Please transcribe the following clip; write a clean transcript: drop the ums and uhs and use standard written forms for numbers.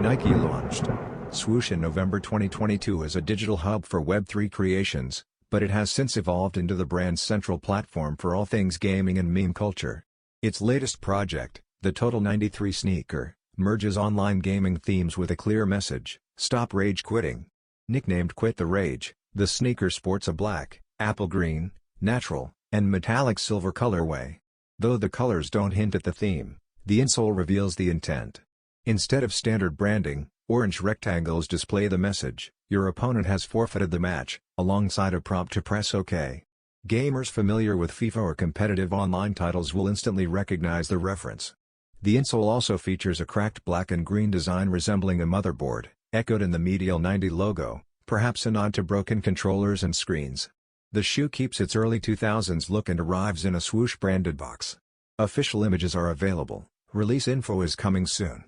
Nike launched Swoosh in November 2022 as a digital hub for Web3 creations, but it has since evolved into the brand's central platform for all things gaming and meme culture. Its latest project, the Total 93 sneaker, merges online gaming themes with a clear message: stop rage quitting. Nicknamed Quit the Rage, the sneaker sports a black, apple green, natural, and metallic silver colorway. Though the colors don't hint at the theme, the insole reveals the intent. Instead of standard branding, orange rectangles display the message, "Your opponent has forfeited the match," alongside a prompt to press OK. Gamers familiar with FIFA or competitive online titles will instantly recognize the reference. The insole also features a cracked black and green design resembling a motherboard, echoed in the medial 90 logo, perhaps a nod to broken controllers and screens. The shoe keeps its early 2000s look and arrives in a swoosh-branded box. Official images are available, release info is coming soon.